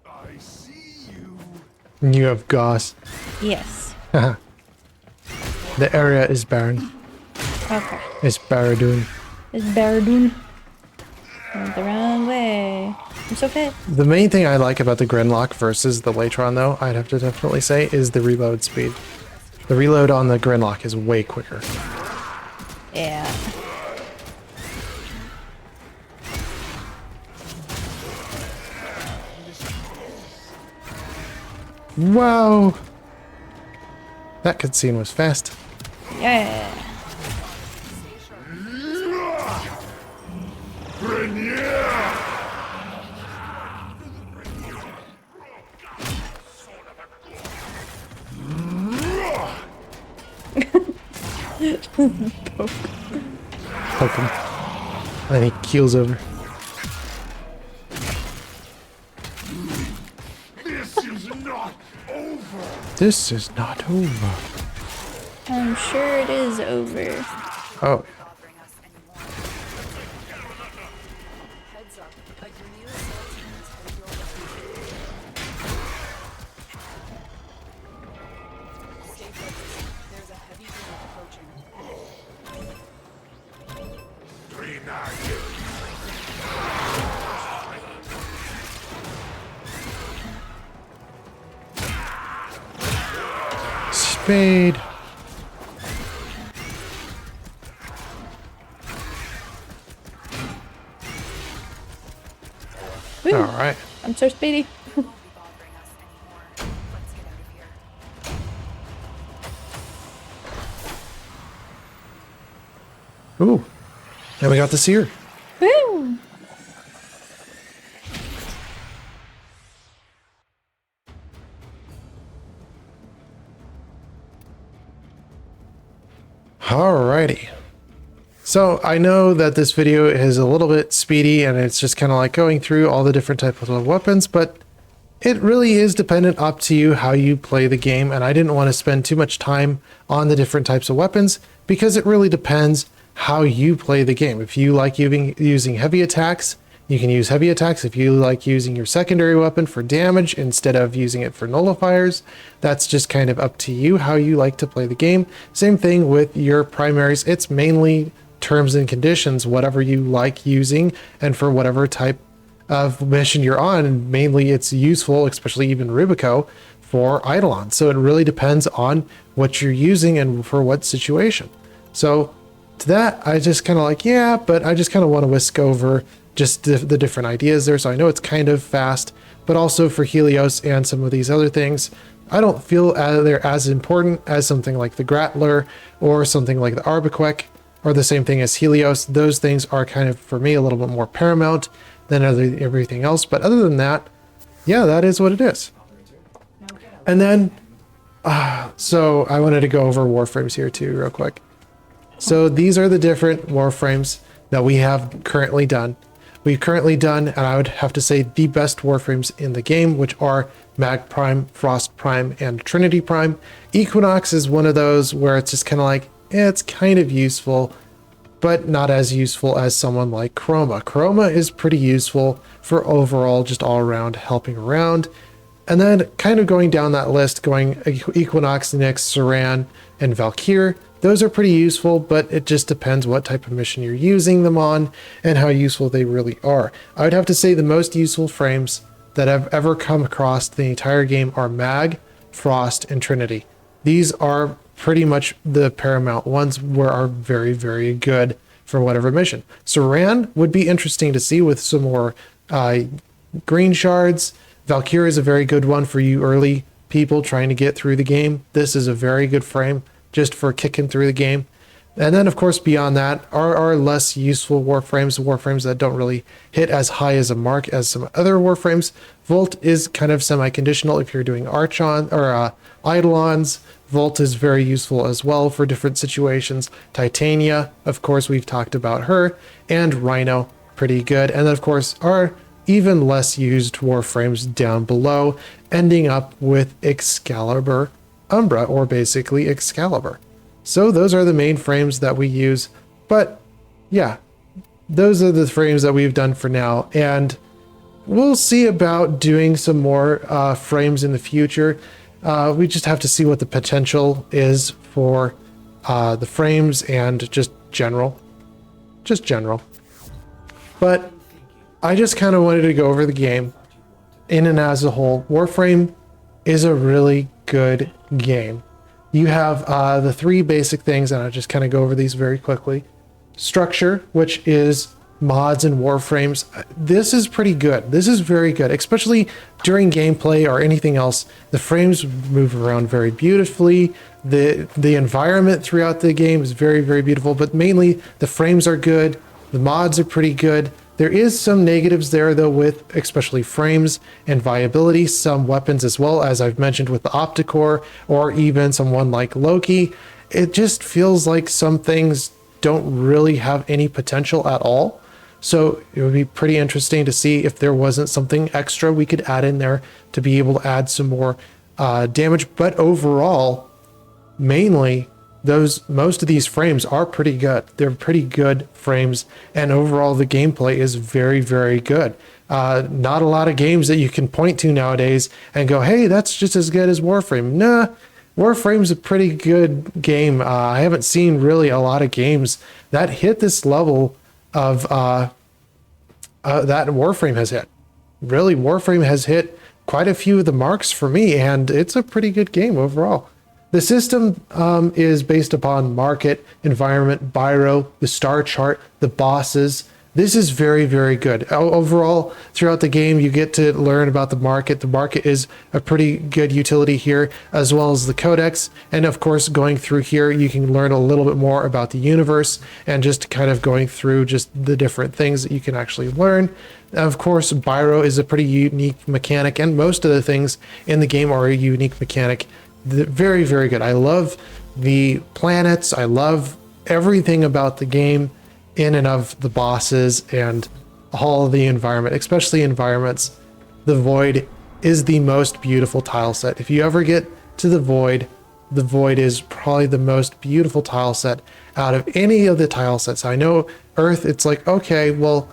I see you. You have Goss. Yes. The area is barren. Okay. It's Barradoon. It's Baradun. Went the wrong way. I'm so fit. The main thing I like about the Grinlock versus the Latron, though, I'd have to definitely say, is the reload speed. The reload on the Grinlock is way quicker. Yeah. Wow! That cutscene was fast. Yeah. Poke him. And he keels over. This is not over. This is not over. I'm sure it is over. Oh, bothering us anymore. Heads up, a Grenadier assault team is headed your way. Stay focused. There's a heavy unit approaching. Spade. Woo. All right. I'm so speedy. Won't be bothering us anymore. Let's get out of here. Ooh. And we got the seer. Woo. Alrighty. So I know that this video is a little bit speedy and it's just kind of like going through all the different types of weapons, but it really is dependent up to you how you play the game. And I didn't want to spend too much time on the different types of weapons because it really depends how you play the game. If you like using heavy attacks, you can use heavy attacks. If you like using your secondary weapon for damage instead of using it for nullifiers, that's just kind of up to you how you like to play the game. Same thing with your primaries. It's mainly terms and conditions, whatever you like using and for whatever type of mission you're on. And mainly it's useful, especially even Rubico, for Eidolon. So it really depends on what you're using and for what situation. So to that, I just kind of like, yeah, but I just kind of want to whisk over just the different ideas there. So I know it's kind of fast, but also for Helios and some of these other things, I don't feel they're as important as something like the Grattler or something like the Arbiquek or the same thing as Helios. Those things are kind of, for me, a little bit more paramount than everything else. But other than that, yeah, that is what it is. And then, so I wanted to go over Warframes here too, real quick. So these are the different Warframes that we have currently done. We've currently done, and I would have to say, the best Warframes in the game, which are Mag Prime, Frost Prime, and Trinity Prime. Equinox is one of those where it's just kind of like, it's kind of useful, but not as useful as someone like Chroma. Chroma is pretty useful for overall, just all around helping around. And then kind of going down that list, going Equinox, Nyx, Saran, and Valkyr. Those are pretty useful, but it just depends what type of mission you're using them on and how useful they really are. I would have to say the most useful frames that I've ever come across the entire game are Mag, Frost, and Trinity. These are pretty much the paramount ones where are very, very good for whatever mission. Saran would be interesting to see with some more green shards. Valkyr is a very good one for you early people trying to get through the game. This is a very good frame just for kicking through the game. And then, of course, beyond that are less useful warframes that don't really hit as high as a mark as some other warframes. Volt is kind of semi-conditional if you're doing Archon or Eidolons. Volt is very useful as well for different situations. Titania, of course, we've talked about her, and Rhino, pretty good. And then, of course, our even less used warframes down below, ending up with Excalibur Umbra, or basically Excalibur. So those are the main frames that we use, but yeah, those are the frames that we've done for now, and we'll see about doing some more frames in the future. We just have to see what the potential is for the frames and just general. But I just kind of wanted to go over the game in and as a whole. Warframe is a really good game. You have the three basic things, and I'll just kind of go over these very quickly. Structure, which is mods and warframes. This is pretty good. This is very good, especially during gameplay or anything else. The frames move around very beautifully. The environment throughout the game is very, very beautiful, but mainly the frames are good. The mods are pretty good. There is some negatives there, though, with especially frames and viability, some weapons as well, as I've mentioned with the Opticore, or even someone like Loki. It just feels like some things don't really have any potential at all. So it would be pretty interesting to see if there wasn't something extra we could add in there to be able to add some more damage. But overall, mainly, most of these frames are pretty good. They're pretty good frames, and overall the gameplay is very, very good. Not a lot of games that you can point to nowadays and go, hey, that's just as good as Warframe. Nah, Warframe's a pretty good game. I haven't seen really a lot of games that hit this level of that Warframe has hit. Really, Warframe has hit quite a few of the marks for me, and it's a pretty good game overall. The system is based upon market, environment, Biro, the star chart, the bosses. This is very, very good. Overall, throughout the game, you get to learn about the market. The market is a pretty good utility here, as well as the codex. And of course, going through here, you can learn a little bit more about the universe and just kind of going through just the different things that you can actually learn. Of course, Biro is a pretty unique mechanic, and most of the things in the game are a unique mechanic. Very, very good. I love the planets. I love everything about the game in and of the bosses and all of the environment, especially environments. The Void is the most beautiful tile set. If you ever get to the Void is probably the most beautiful tile set out of any of the tile sets. I know Earth, it's like, okay, well,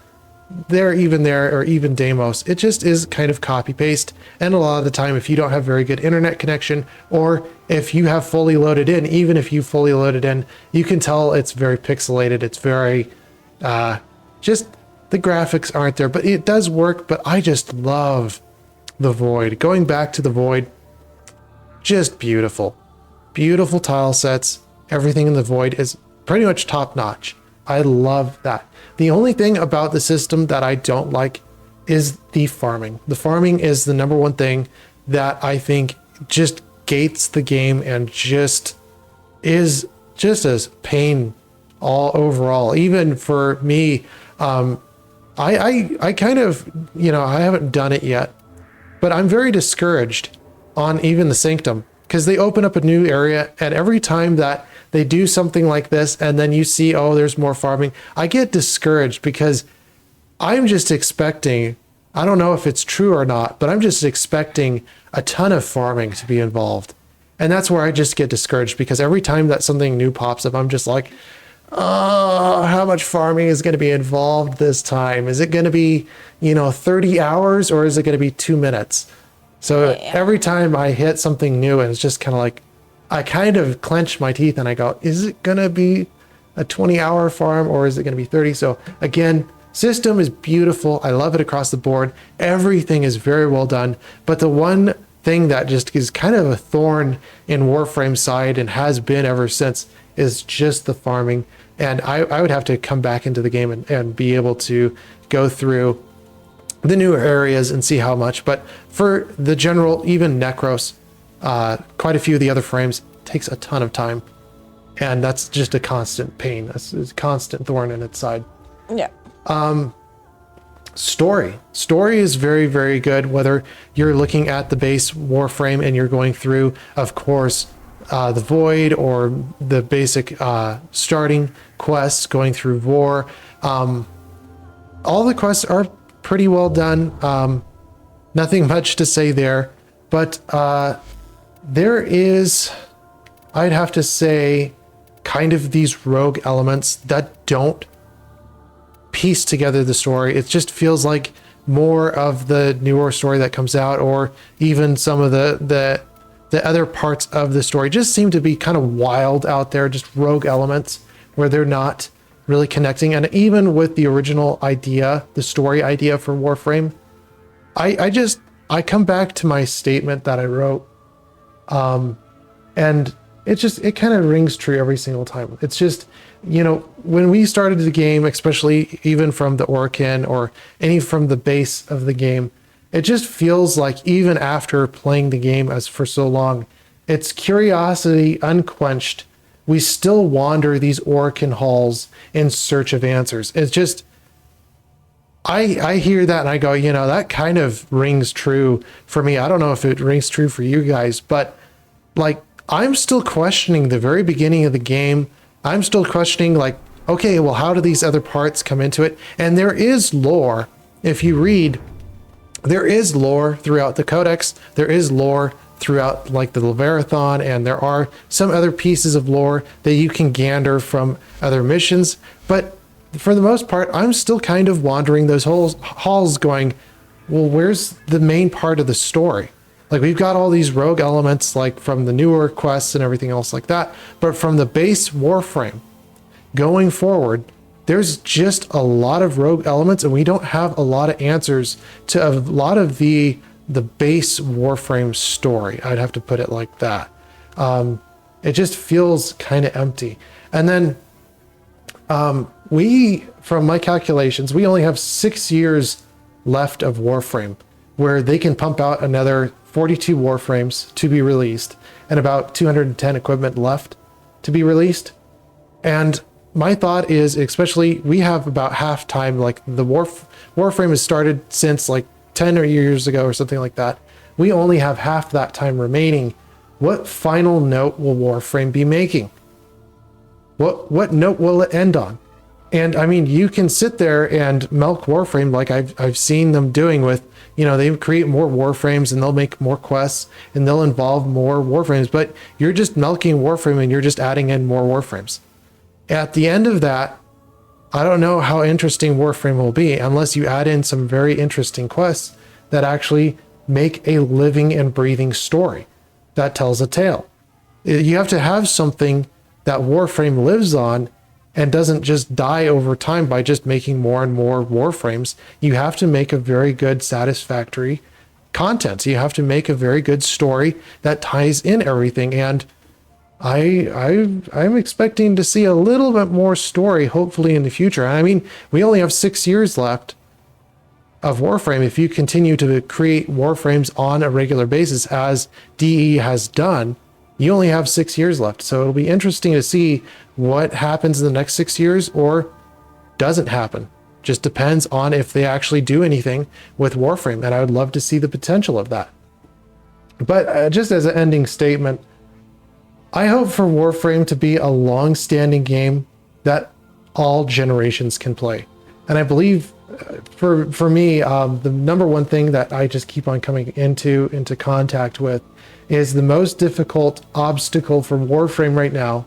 they're even there, or even Deimos. It just is kind of copy paste, and a lot of the time if you don't have very good internet connection, or if you have fully loaded in, even if you fully loaded in, you can tell it's very pixelated. It's very just the graphics aren't there, but it does work. But I just love the Void. Going back to the Void, just beautiful tile sets. Everything in the Void is pretty much top notch. I love that. The only thing about the system that I don't like is the farming. The farming is the number one thing that I think just gates the game and just is just as pain all overall. Even for me, I kind of, I haven't done it yet, but I'm very discouraged on even the Sanctum, because they open up a new area, and every time that they do something like this and then you see, oh, there's more farming, I get discouraged, because I'm just expecting, I don't know if it's true or not, but I'm just expecting a ton of farming to be involved. And that's where I just get discouraged, because every time that something new pops up, I'm just like, oh, how much farming is going to be involved this time? Is it going to be, 30 hours, or is it going to be 2 minutes? So Yeah. every time I hit something new, and it's just kind of like, I kind of clench my teeth and I go, is it going to be a 20-hour farm or is it going to be 30? So again, system is beautiful. I love it across the board. Everything is very well done. But the one thing that just is kind of a thorn in Warframe's side and has been ever since is just the farming. And I would have to come back into the game and be able to go through the newer areas and see how much. But for the general, even Necros, quite a few of the other frames takes a ton of time. And that's just a constant pain. That's a constant thorn in its side. Yeah. Story is very, very good, whether you're looking at the base Warframe and you're going through, of course, the Void or the basic starting quests, going through War. All the quests are pretty well done. Nothing much to say there, but there is, I'd have to say, kind of these rogue elements that don't piece together the story. It just feels like more of the newer story that comes out, or even some of the other parts of the story just seem to be kind of wild out there, just rogue elements where they're not really connecting. And even with the original idea, the story idea for Warframe, I come back to my statement that I wrote, and it kind of rings true every single time. It's just, when we started the game, especially even from the Orkin or any from the base of the game, it just feels like even after playing the game as for so long, it's curiosity unquenched. We still wander these Orkin halls in search of answers. It's just, I hear that and I go, that kind of rings true for me. I don't know if it rings true for you guys, but like, I'm still questioning the very beginning of the game. I'm still questioning, like, okay, well, how do these other parts come into it? And there is lore. If you read, there is lore throughout the Codex. There is lore throughout, like, the Leviathan, and there are some other pieces of lore that you can gander from other missions. But for the most part, I'm still kind of wandering those halls going, well, where's the main part of the story? Like, we've got all these rogue elements, like from the newer quests and everything else like that. But from the base Warframe going forward, there's just a lot of rogue elements, and we don't have a lot of answers to a lot of the base Warframe story. I'd have to put it like that. It just feels kind of empty. And then from my calculations, we only have 6 years left of Warframe, where they can pump out another 42 Warframes to be released and about 210 equipment left to be released. And my thought is, especially, we have about half time, like the Warframe has started since like 10 years ago or something like that. We only have half that time remaining. What final note will Warframe be making? What note will it end on? And I mean, you can sit there and milk Warframe like I've seen them doing with, they create more Warframes and they'll make more quests and they'll involve more Warframes, but you're just milking Warframe and you're just adding in more Warframes. At the end of that, I don't know how interesting Warframe will be unless you add in some very interesting quests that actually make a living and breathing story that tells a tale. You have to have something that Warframe lives on and doesn't just die over time by just making more and more Warframes. You have to make a very good, satisfactory content. You have to make a very good story that ties in everything. And I'm expecting to see a little bit more story, hopefully, in the future. I mean, we only have 6 years left of Warframe. If you continue to create Warframes on a regular basis, as DE has done, you only have 6 years left. So it'll be interesting to see what happens in the next 6 years or doesn't happen. Just depends on if they actually do anything with Warframe. And I would love to see the potential of that. But just as an ending statement, I hope for Warframe to be a long-standing game that all generations can play. And I believe for me, the number one thing that I just keep on coming into contact with is the most difficult obstacle for Warframe right now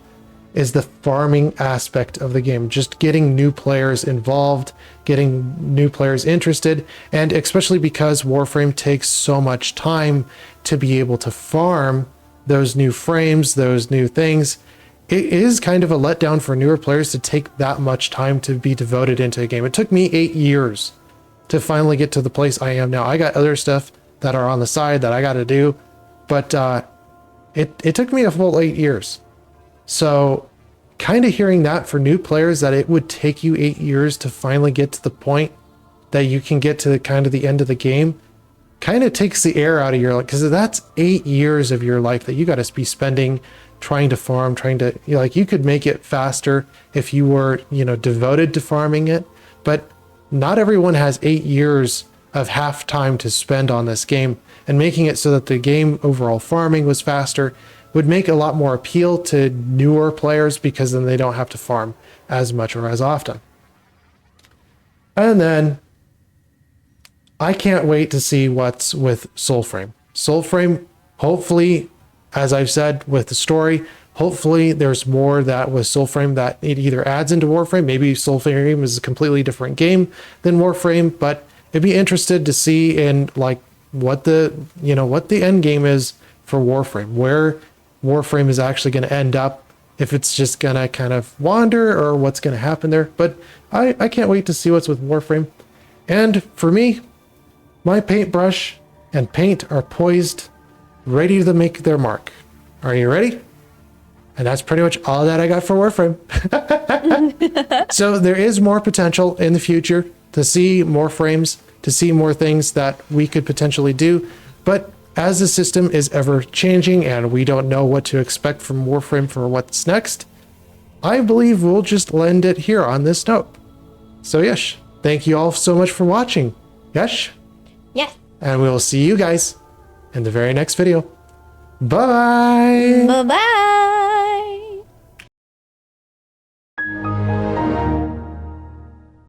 is the farming aspect of the game. Just getting new players involved, getting new players interested, and especially because Warframe takes so much time to be able to farm those new frames, those new things. It is kind of a letdown for newer players to take that much time to be devoted into a game. It took me 8 years to finally get to the place I am now. I got other stuff that are on the side that I got to do, but it took me a full 8 years. So kind of hearing that for new players, that it would take you 8 years to finally get to the point that you can get to kind of the end of the game, kind of takes the air out of your life, because that's 8 years of your life that you got to be spending trying to farm, trying to, you know, like, you could make it faster if you were, you know, devoted to farming it, but not everyone has 8 years of half time to spend on this game. And making it so that the game overall farming was faster would make a lot more appeal to newer players, because then they don't have to farm as much or as often. And then I can't wait to see what's with Soulframe. Soulframe, hopefully, as I've said with the story, hopefully there's more that with Soulframe that it either adds into Warframe. Maybe Soulframe is a completely different game than Warframe, but it'd be interested to see in like what the, you know, what the end game is for Warframe, where Warframe is actually going to end up, if it's just going to kind of wander or what's going to happen there. But I can't wait to see what's with Warframe. And for me, my paintbrush and paint are poised, ready to make their mark. Are you ready? And that's pretty much all that I got for Warframe. So there is more potential in the future to see more frames, to see more things that we could potentially do. But as the system is ever changing and we don't know what to expect from Warframe for what's next, I believe we'll just end it here on this note. So yes, thank you all so much for watching. Yes? Yeah. And we will see you guys in the very next video. Bye! Bye-bye.